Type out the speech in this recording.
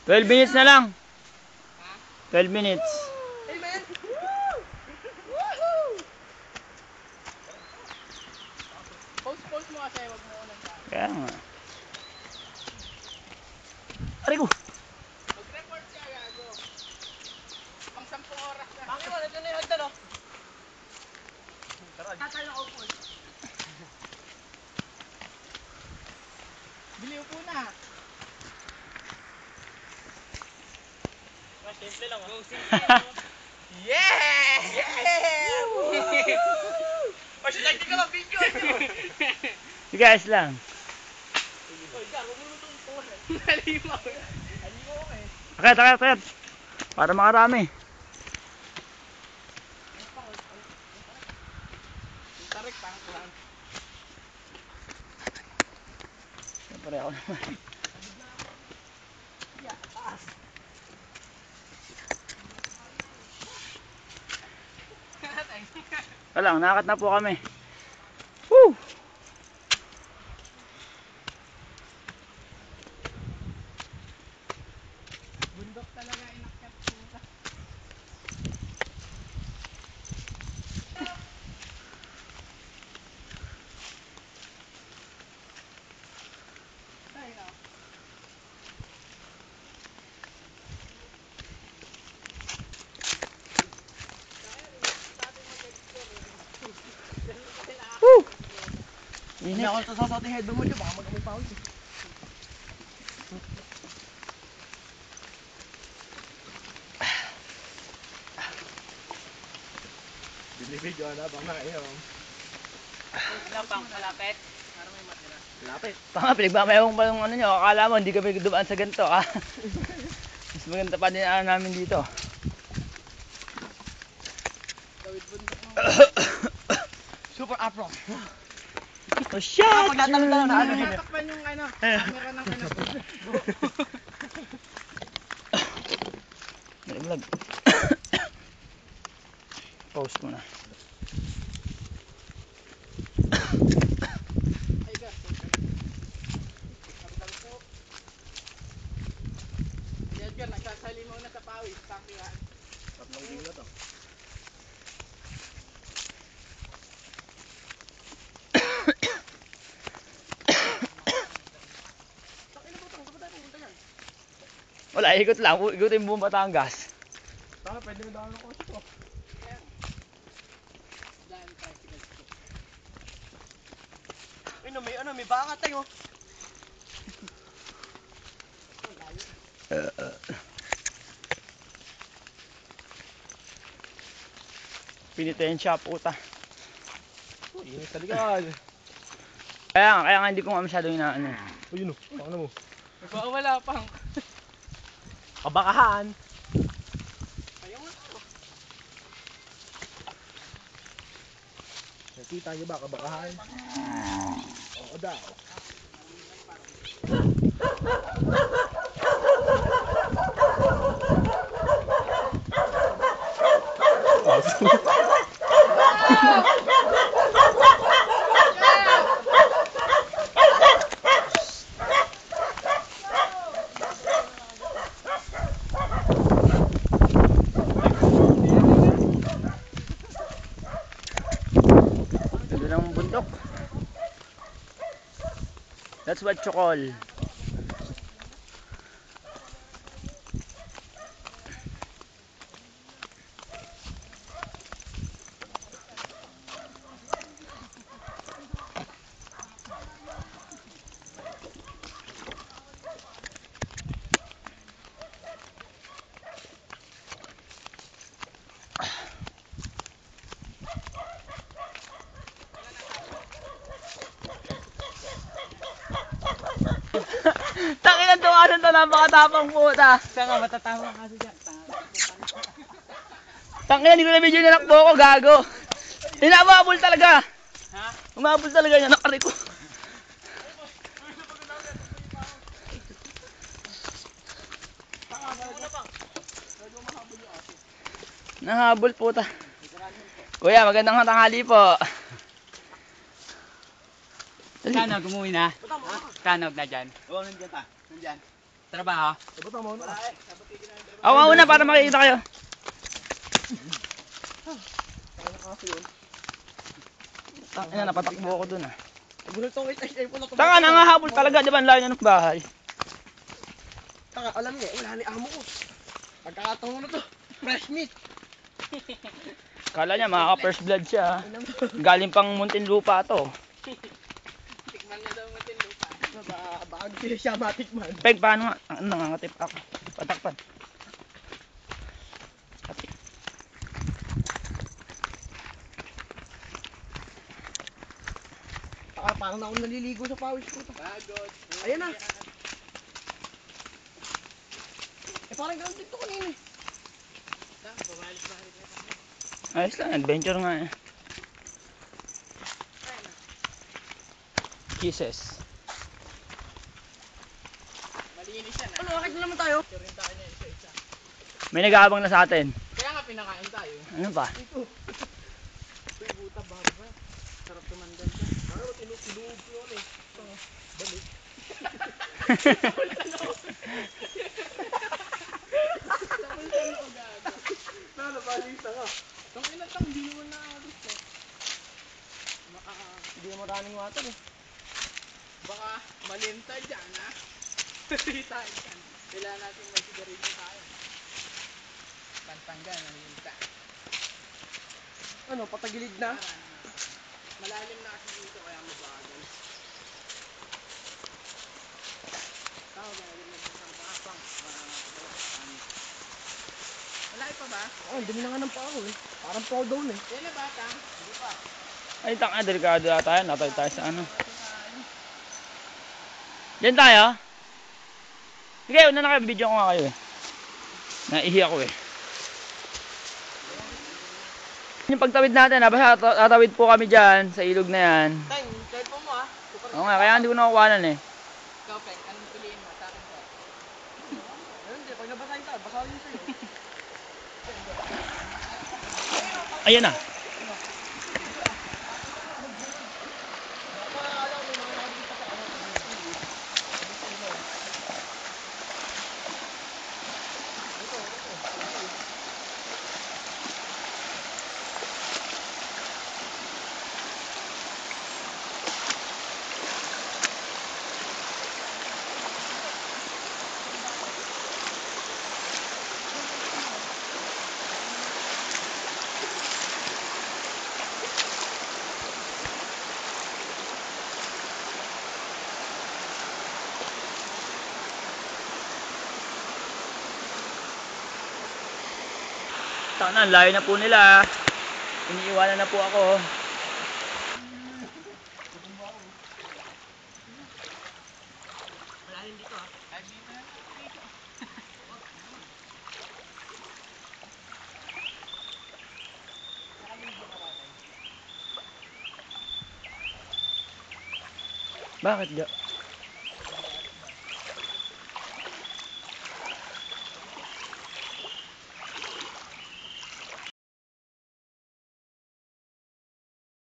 12 minutes na lang. 12 minutes. Amen. Post mo kasi, wag mo unang daan. Kaya nga. Aray ko. Mag-report ka, gago. Pang 10 oras na. Bakit mo, ito na yung hagdan, oh. Tatay na upo. Bili upo na. Simple lang, oh. Yeah! Yeah! Mas like ka lang video. You guys lang. Oy, gago mo itong phone. Halimaw. Halimaw ko eh. Akit. Para makarami. Tarik pang kuhan. Siyempre ako naman. Yeah, taas. Wala, nakakat na po kami. Woo! Bundok talaga inakyat puta. Ay no. Woo! Hindi Init. ako sasasot yung headband mo dyan, baka mag-amoy pawis eh. Binibidyo na, baka na iyo. Wala pang malapit. Para may matira. Malapit. Tanga, pinagmamayawang pa yung ano nyo. Akala mo, hindi kami dumaan sa ganito, ah. Mas maganda pa din namin dito. Dawid bundok mo. Super afro. Oh, shit! Pag natalo na ano din. Tatakpan yung ano, camera ng ano. Vlog. Post mo na. Ay ka. Sabi po. Yan ka, nagsasalimaw na sa pawis. Sakihan. Tatlong din na to. Wala, ikot lang. Ikutin buong Batangas. Baka pwede na daan ng kotse ko. Daan tricycle ko. May baka tayo. Pinitensya, puta. Init talaga. Kaya nga hindi ko nga masyado inaano. Ayun o, paano mo? Wala pang. Kabakahan. Ayaw nga to. Nakita niyo ba kabakahan? Oo daw. Ganda ng bundok. That's what you call. Takinan to ka to, napakatapang puta. Saan nga matatawa kasi dyan? Takinan, hindi ko na video nilakbo ko, gago. Hinababol talaga. Ha? Umabol talaga niya, nakari ko. Nahabol puta. Kuya, magandang tanghali po. Kanog, umuwi na? Kanog na dyan? Oo, nandiyan ta. Nandiyan. Trabaho. Sabot mo na. Ako nga una para makikita kayo. Ano kasi yun? Tangina, napatakbo ako dun ah. Gulat tong HHA po na tumatakbo. Tanga, nangahabol talaga, di ba? Ang layo na ng bahay. Taka, alam niya, wala ni amo ko. Pagkakataon mo na to. Fresh meat. Kala niya makaka-first blood siya. Galing pang Muntinlupa to. Tikman na daw natin lupa. Baka hindi siya matikman. Peg, paano nga? Ang nangangatip ako. Patakpan. Katip. Taka, parang na ako naliligo sa pawis ko. Pagod. Ayan na. Parang ganun dito kanina. Pabalik-balik na. Ayos lang, adventure nga eh. Kisses. Malinis yan. Ano, bakit na naman tayo? Rin tayo na isa-isa. May nag-aabang na sa atin. Kaya nga pinakain tayo. Ano pa? Ito. Uy, buta bago ba? Sarap tumandal ka. Parang tinutulog ko yun eh. Balik. Nalabalita ka. Tang inatang, hindi naman nakakalis eh. Hindi naman maraming water eh. Baka malinta dyan ha. Tayo dyan. Kailangan natin may sigarilyo tayo. Pantanggal, malinta. Ano, patagilid na? Malalim na kasi dito kaya mabagal. Tao, gano'n na isang paapang. Malaki pa ba? Oo, hindi na nga ng pao eh. Parang pao down eh. Yan na bata? Hindi pa. Ay, tanga, delikado na tayo. Natay tayo sa ano. Diyan tayo? Sige, una na kayo. Video ko nga kayo eh. Naihi ako eh. Yung pagtawid natin, basta tatawid po kami dyan sa ilog na yan. Tay, cellphone mo ah. Oo nga, kaya hindi ko nakukuhanan eh. Ikaw, Peng, anong piliin mo? Sa akin ko. Ayun, hindi. Pag nabasahin tayo, basahin sa'yo. Ayan na. Tana, layo na po nila. Iniiwanan na po ako. Malalim dito ah. Ay, dito na. Bakit, Jo?